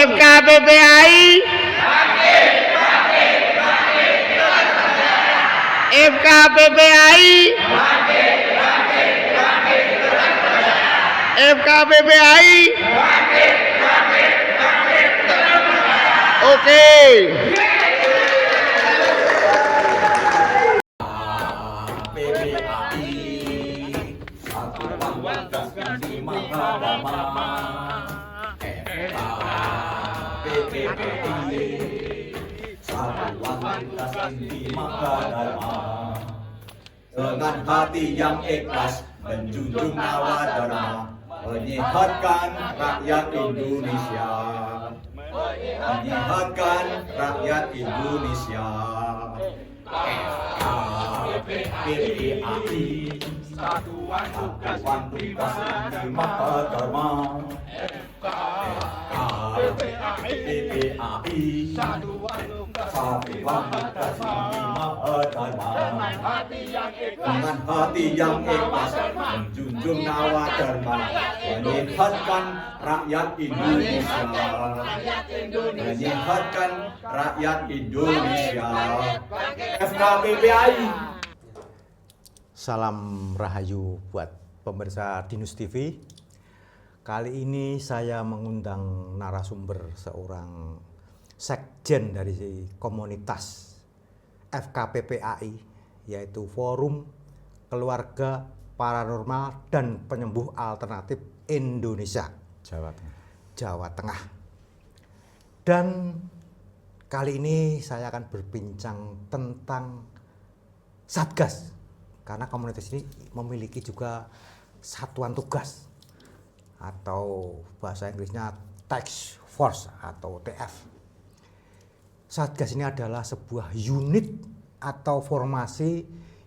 FKPPAI FKPPAI FKPPAI Oke. Dengan hati yang ikhlas menjunjung nyawa dharma, menyehatkan rakyat Indonesia, menyehatkan rakyat Indonesia. FKPPAI Satuan Tugas Inti Mahadharma. FKPPAI Satuan Tugas Inti Mahadharma. Dengan hati yang ikhlas menjunjung nyawa dharma, menyehatkan rakyat Indonesia, menyehatkan rakyat Indonesia. FKPPAI. Salam Rahayu buat pemirsa Dinus TV. Kali ini saya mengundang narasumber seorang sekjen dari komunitas FKPPAI, yaitu Forum Keluarga Paranormal dan Penyembuh Alternatif Indonesia, Jawa Tengah. Dan kali ini saya akan berbincang tentang Satgas, karena komunitas ini memiliki juga satuan tugas atau bahasa Inggrisnya Task Force atau TF. Satgas ini adalah sebuah unit atau formasi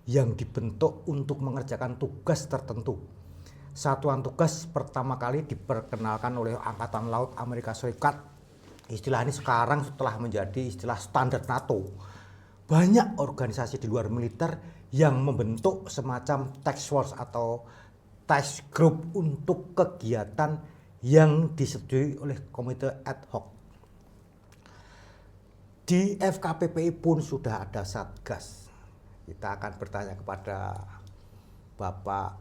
yang dibentuk untuk mengerjakan tugas tertentu. Satuan tugas pertama kali diperkenalkan oleh Angkatan Laut Amerika Serikat. Istilah ini sekarang setelah menjadi istilah standar NATO. Banyak organisasi di luar militer yang membentuk semacam task force atau task group untuk kegiatan yang disetujui oleh komite ad hoc. Di FKPPI pun sudah ada Satgas. Kita akan bertanya kepada Bapak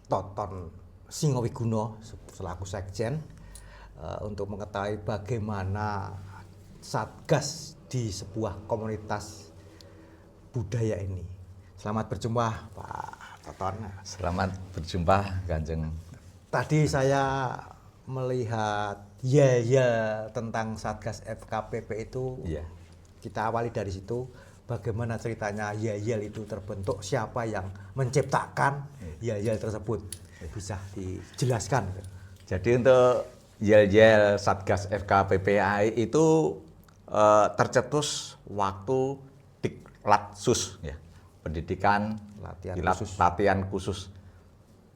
Toton Singowiguno selaku sekjen untuk mengetahui bagaimana Satgas di sebuah komunitas budaya ini. Selamat berjumpa Pak Toton. Selamat berjumpa Kanjeng. Tadi saya melihat yel-yel tentang Satgas FKPP itu. Iya. Kita awali dari situ, bagaimana ceritanya yel-yel itu terbentuk, siapa yang menciptakan yel-yel tersebut, bisa dijelaskan. Jadi untuk yel-yel Satgas FKPPAI itu tercetus waktu Diklatsus, ya, pendidikan latihan khusus.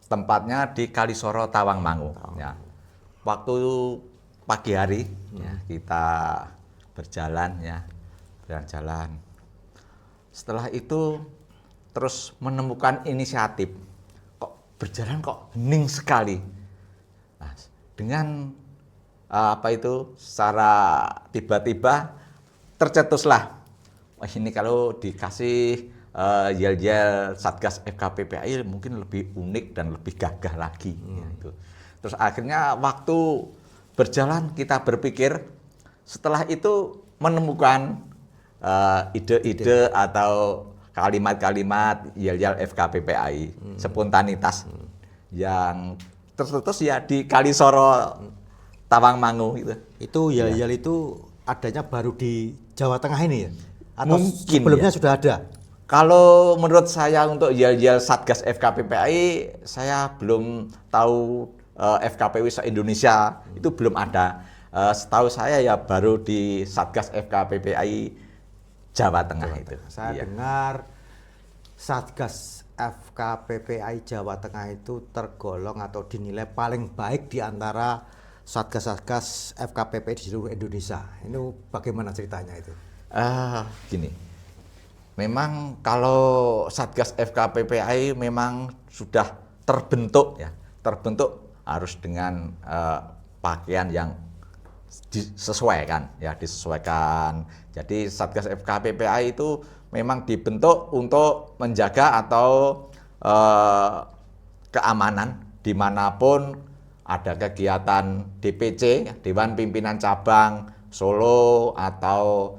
Tempatnya di Kalisoro, Tawangmangu. Ya. Waktu pagi hari ya, kita berjalan ya. Jalan. Setelah itu terus menemukan inisiatif, kok berjalan kok hening sekali. Nah, dengan secara tiba-tiba tercetuslah, wah ini kalau dikasih yel-yel Satgas FKPPAI mungkin lebih unik dan lebih gagah lagi. Ya, itu. Terus akhirnya waktu berjalan kita berpikir, setelah itu menemukan ide-ide atau kalimat-kalimat yel-yel FKPPAI, spontanitas yang tercetus ya di Kalisoro, Tawangmangu gitu. Itu yel-yel itu adanya baru di Jawa Tengah ini ya? Atau Mungkin sebelumnya ya. Sudah ada? Kalau menurut saya untuk yel-yel Satgas FKPPAI, saya belum tahu FKPW se-Indonesia itu belum ada. Setahu saya ya baru di Satgas FKPPAI Jawa Tengah itu. Saya dengar Satgas FKPPAI Jawa Tengah itu tergolong atau dinilai paling baik di antara Satgas-Satgas FKPPAI di seluruh Indonesia. Ini bagaimana ceritanya itu? Gini, memang kalau Satgas FKPPAI memang sudah terbentuk ya, terbentuk harus dengan pakaian yang disesuaikan. Jadi Satgas FKPPI itu memang dibentuk untuk menjaga atau keamanan dimanapun ada kegiatan DPC, Dewan Pimpinan Cabang Solo atau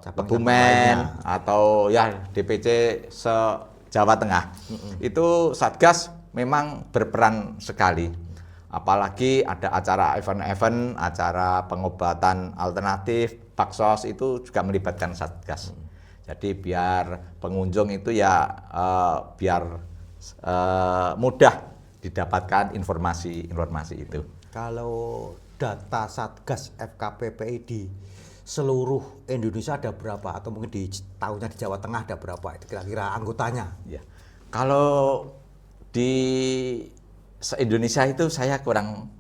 Kebumen atau ya DPC se-Jawa Tengah. Itu Satgas memang berperan sekali. Apalagi ada acara event-event, acara pengobatan alternatif, baksos itu juga melibatkan Satgas. Jadi biar pengunjung itu ya biar mudah didapatkan informasi itu. Kalau data Satgas FKPPI di seluruh Indonesia ada berapa? Atau mungkin di tahunnya di Jawa Tengah ada berapa? Itu kira-kira anggotanya? Ya. Kalau di se-Indonesia itu saya kurang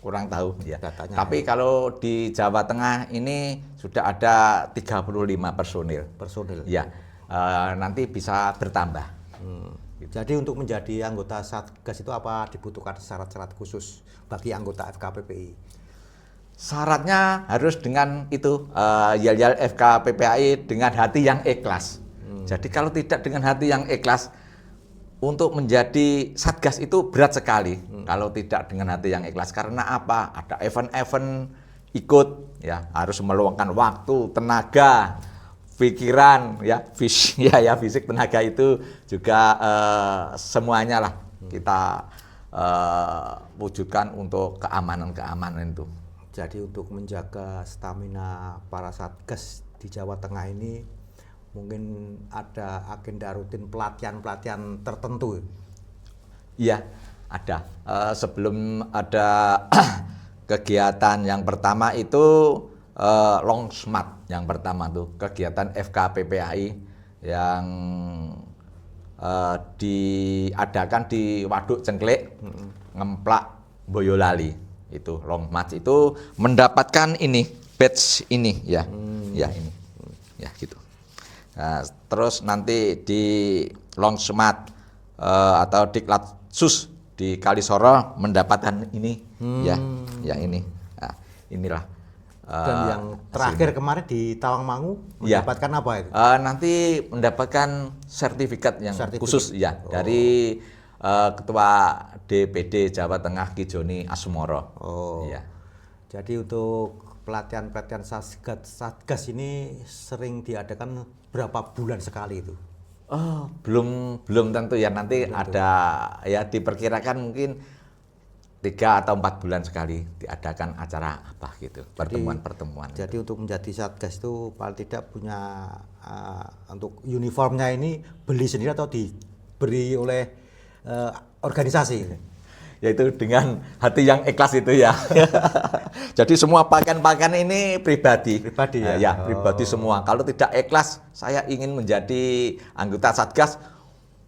tahu ya. Datanya, Tapi kalau di Jawa Tengah ini sudah ada 35 personil. Ya. Nanti bisa bertambah. Jadi untuk menjadi anggota Satgas itu apa dibutuhkan syarat-syarat khusus bagi anggota FKPPI? Syaratnya harus dengan itu yel-yel FKPPI dengan hati yang ikhlas. Jadi kalau tidak dengan hati yang ikhlas untuk menjadi Satgas itu berat sekali. Kalau tidak dengan hati yang ikhlas, karena apa? Ada event-event ikut ya, harus meluangkan waktu, tenaga, pikiran ya, fisik, tenaga itu juga semuanya lah kita wujudkan untuk keamanan itu. Jadi untuk menjaga stamina para Satgas di Jawa Tengah ini mungkin ada agenda rutin pelatihan tertentu. Iya, ada. Sebelum ada kegiatan yang pertama itu Longsmat yang pertama tuh, kegiatan FKPPI yang diadakan di Waduk Cengklek, Ngemplak, Boyolali. Itu long march itu mendapatkan ini badge ini ya. Ya ini. Ya gitu. Nah, terus nanti di Longsmat atau Diklatsus di Kalisoro mendapatkan ini ya ini. Nah, inilah. Dan yang terakhir kemarin di Tawangmangu mendapatkan apa itu? Nanti mendapatkan sertifikat yang khusus ya dari Ketua DPD Jawa Tengah Ki Joni Asmoro. Ya. Jadi untuk pelatihan Satgas ini sering diadakan berapa bulan sekali itu? Belum tentu ya, nanti ada ya diperkirakan mungkin 3 atau 4 bulan sekali diadakan acara apa gitu, pertemuan. Jadi untuk menjadi Satgas itu paling tidak punya untuk uniformnya ini beli sendiri atau diberi oleh organisasi? Yaitu dengan hati yang ikhlas itu ya. Jadi semua pakaian ini pribadi ya? Ya, pribadi semua. Kalau tidak ikhlas, saya ingin menjadi anggota Satgas,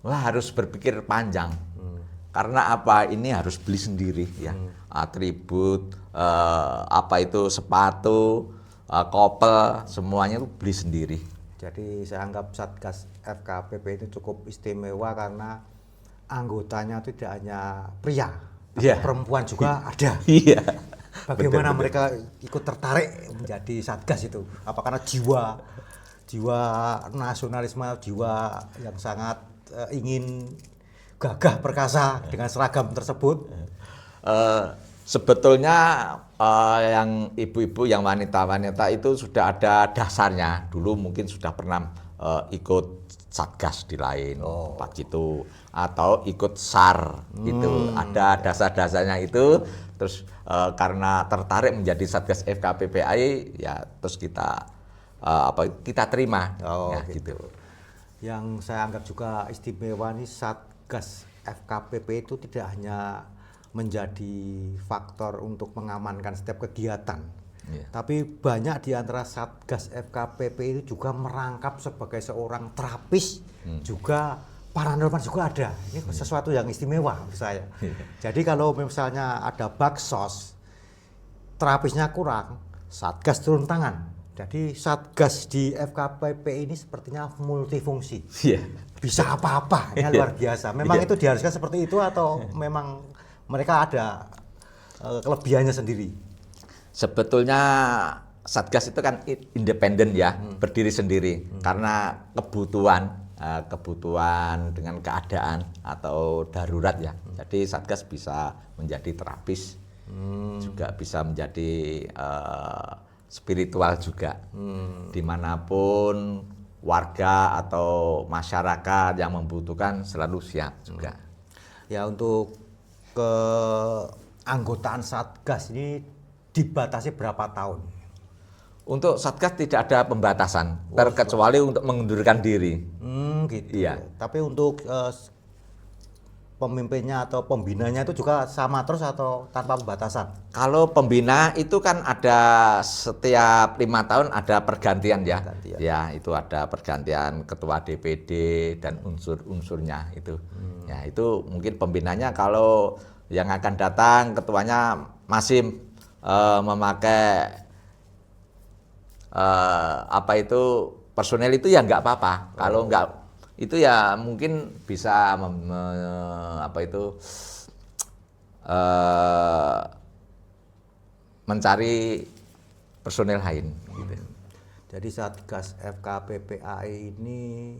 harus berpikir panjang. Karena apa? Ini harus beli sendiri ya. Atribut, sepatu, kopel, semuanya itu beli sendiri. Jadi saya anggap Satgas FKPPI itu cukup istimewa karena anggotanya tidak hanya pria, perempuan juga ada. Iya. Bagaimana mereka ikut tertarik menjadi Satgas itu? Apa karena jiwa nasionalisme, jiwa yang sangat ingin gagah perkasa dengan seragam tersebut? Sebetulnya yang ibu-ibu, yang wanita-wanita itu sudah ada dasarnya. Dulu mungkin sudah pernah ikut Satgas di lain tempat gitu, atau ikut SAR gitu, ada dasar-dasarnya itu. Terus karena tertarik menjadi Satgas FKPPI ya, terus kita terima ya gitu. Yang saya anggap juga istimewa nih, Satgas FKPPI itu tidak hanya menjadi faktor untuk mengamankan setiap kegiatan, tapi banyak di antara Satgas FKPPI itu juga merangkap sebagai seorang terapis, juga paranormal juga ada. Ini sesuatu yang istimewa menurut saya. Jadi kalau misalnya ada baksos, terapisnya kurang, Satgas turun tangan. Jadi Satgas di FKPPI ini sepertinya multifungsi. Bisa apa-apa, ya luar biasa. Memang itu diharuskan seperti itu atau memang mereka ada kelebihannya sendiri? Sebetulnya Satgas itu kan independen ya, berdiri sendiri karena kebutuhan dengan keadaan atau darurat ya. Jadi Satgas bisa menjadi terapis, juga bisa menjadi spiritual juga. Dimanapun warga atau masyarakat yang membutuhkan selalu siap juga. Ya, untuk keanggotaan Satgas ini dibatasi berapa tahun? Untuk Satgas tidak ada pembatasan, terkecuali untuk mengundurkan diri. Gitu. Iya. Tapi untuk pemimpinnya atau pembinanya itu juga sama terus atau tanpa pembatasan? Kalau pembina itu kan ada setiap 5 tahun ada pergantian ya. Pergantian. Ya, itu ada pergantian ketua DPD dan unsur-unsurnya itu. Ya, itu mungkin pembinanya kalau yang akan datang ketuanya masih memakai personel itu ya nggak apa-apa. Kalau nggak itu ya mungkin bisa mencari personel lain gitu. Jadi Satgas FKPPAI ini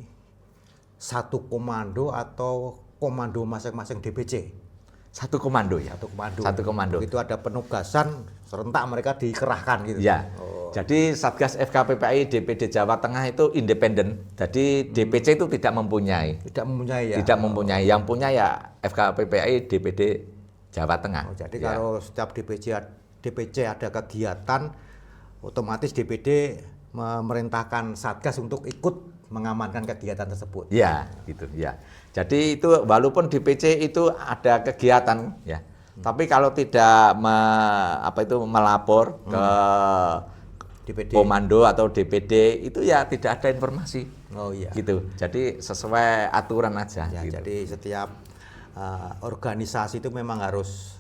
satu komando atau komando masing-masing DPC? Satu komando ya. Satu komando. Itu ada penugasan serentak mereka dikerahkan gitu. Ya. Jadi Satgas FKPPAI DPD Jawa Tengah itu independen. Jadi DPC itu tidak mempunyai. Tidak mempunyai ya. Tidak mempunyai. Yang punya ya FKPPAI DPD Jawa Tengah. Jadi ya. kalau setiap DPC ada kegiatan, otomatis DPD memerintahkan Satgas untuk ikut mengamankan kegiatan tersebut. Ya, gitu ya. Jadi itu walaupun DPC itu ada kegiatan ya. Tapi kalau tidak melapor ke DPD. Komando atau DPD itu ya tidak ada informasi. Oh iya. Gitu. Jadi sesuai aturan aja. Ya, gitu. jadi setiap organisasi itu memang harus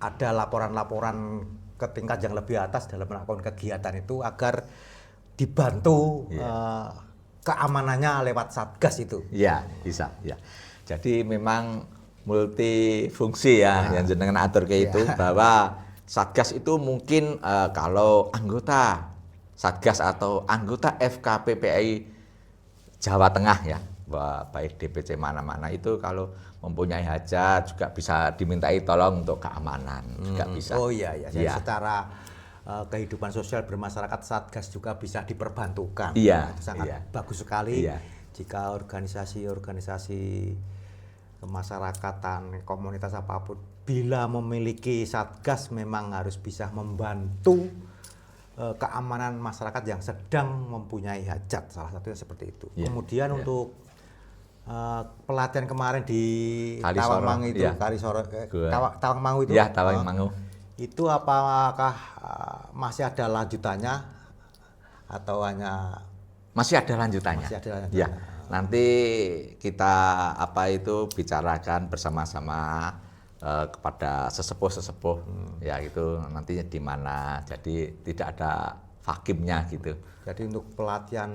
ada laporan-laporan ke tingkat yang lebih atas dalam melakukan kegiatan itu agar dibantu keamanannya lewat Satgas itu. Iya, bisa. Ya. Jadi memang multifungsi ya yang jenengan atur kayak itu bahwa Satgas itu mungkin kalau anggota Satgas atau anggota FKPPAI Jawa Tengah ya, baik DPC mana-mana itu kalau mempunyai hajat juga bisa dimintai tolong untuk keamanan juga bisa. Oh iya ya, jadi secara kehidupan sosial bermasyarakat Satgas juga bisa diperbantukan. Iya, itu sangat bagus sekali. Iya. Jika organisasi-organisasi kemasyarakatan, komunitas apapun, bila memiliki Satgas memang harus bisa membantu keamanan masyarakat yang sedang mempunyai hajat, salah satunya seperti itu. Yeah. Kemudian untuk pelatihan kemarin di Tawangmangu itu, Tawangmangu itu, Tawangmangu. Itu apakah masih ada lanjutannya atau hanya masih ada lanjutannya? Masih ada lanjutannya. Ya. Nanti kita bicarakan bersama-sama kepada sesepuh-sesepuh ya itu nantinya di mana. Jadi tidak ada fakimnya gitu. Jadi untuk pelatihan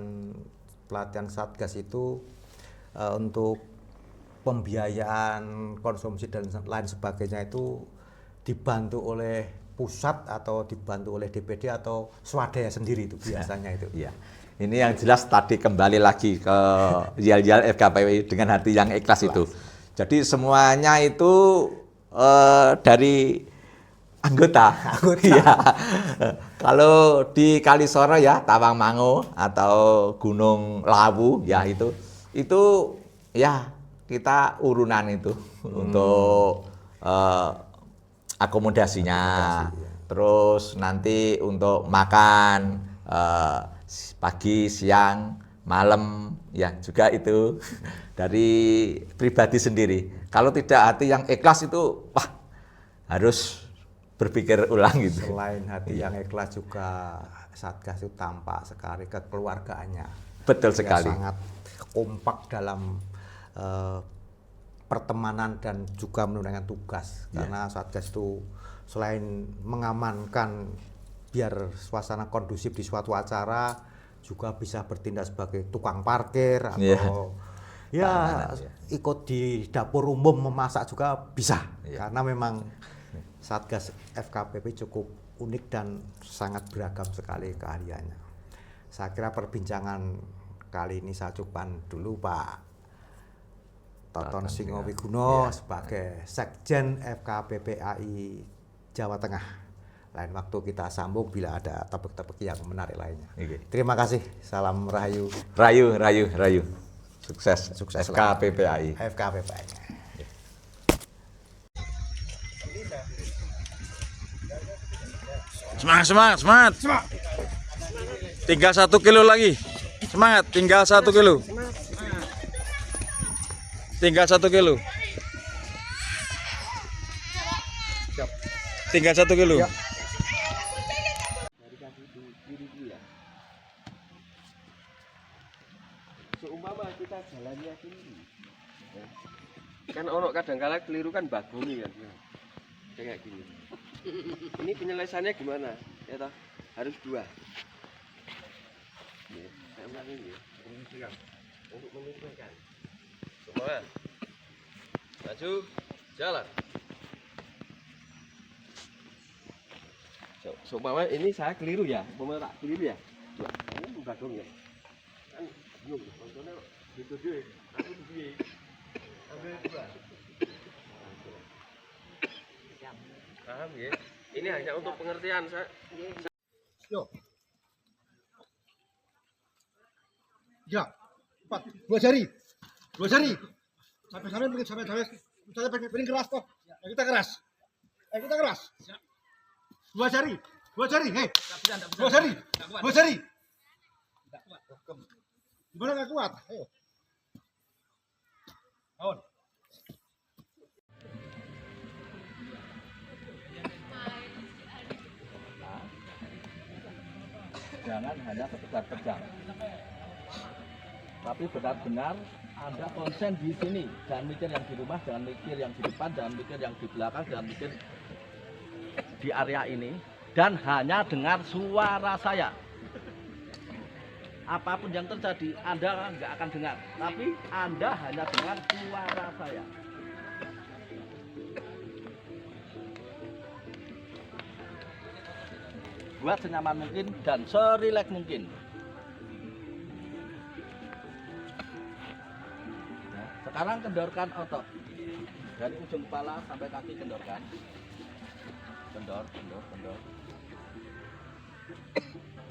Satgas itu untuk pembiayaan konsumsi dan lain sebagainya itu dibantu oleh pusat atau dibantu oleh DPD atau swadaya sendiri itu biasanya itu. Iya. Ini yang jelas tadi kembali lagi ke yel-yel FKPPAI dengan hati yang ikhlas itu. Jadi semuanya itu dari anggota. Ya. Kalau di Kalisoro ya Tawangmangu atau Gunung Lawu ya itu ya kita urunan itu untuk akomodasinya. Terus nanti untuk makan pagi, siang, malam ya juga itu dari pribadi sendiri. Kalau tidak hati yang ikhlas itu harus berpikir ulang gitu. Selain hati yang ikhlas juga Satgas itu tampak sekali kekeluargaannya. Betul sekali. Sangat kompak dalam pertemanan dan juga menunaikan tugas. Karena Satgas itu selain mengamankan biar suasana kondusif di suatu acara, juga bisa bertindak sebagai tukang parkir atau ikut di dapur umum memasak juga bisa. Karena memang Satgas FKPP cukup unik dan sangat beragam sekali keahliannya. Saya kira perbincangan kali ini saya cukupkan dulu Pak Toton Singowiguno sebagai Sekjen FKPPAI Jawa Tengah. Lain waktu kita sambung bila ada topik-topik yang menarik lainnya. Terima kasih. Salam Rahayu. Rayu. Sukses. Sukses FKPPAI. FKPPAI. Semangat. Tinggal 1 kilo lagi. Semangat, tinggal 1 kilo. Tinggal 1 kilo. Tinggal 1 kilo. Seumpama kita jalannya sendiri, kan ono kadang-kala keliru kan bagoni kan, kayak gini. Ini penyelesaiannya gimana? Ya toh, harus 2. Saya ulangi ya. Untuk menyesuaikan. Semua, maju, jalan. Seumpama ini saya keliru ya, umpama tak keliru ya. Ini bagong ya. Kan bingung, contohnya gitu deh. Aku begini, ambil 2. Paham ya? Ini hanya untuk pengertian saya. Yo. Ya, 4, 2 jari. Sampai pakai keras toh. Ayo kita keras. 2 jari. Hei. 2 jari. Gimana nggak kuat? Ayo. Awan. Jangan hanya sekedar terjang, tapi benar-benar Anda konsen di sini. Jangan mikir yang di rumah, jangan mikir yang di depan, jangan mikir yang di belakang, jangan mikir di area ini, dan hanya dengar suara saya. Apapun yang terjadi, Anda nggak akan dengar, tapi Anda hanya dengar suara saya. Buat senyaman mungkin dan serileks mungkin. Nah, sekarang kendorkan otot dari ujung kepala sampai kaki, kendorkan. Kendor.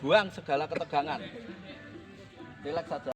Buang segala ketegangan. Rileks saja.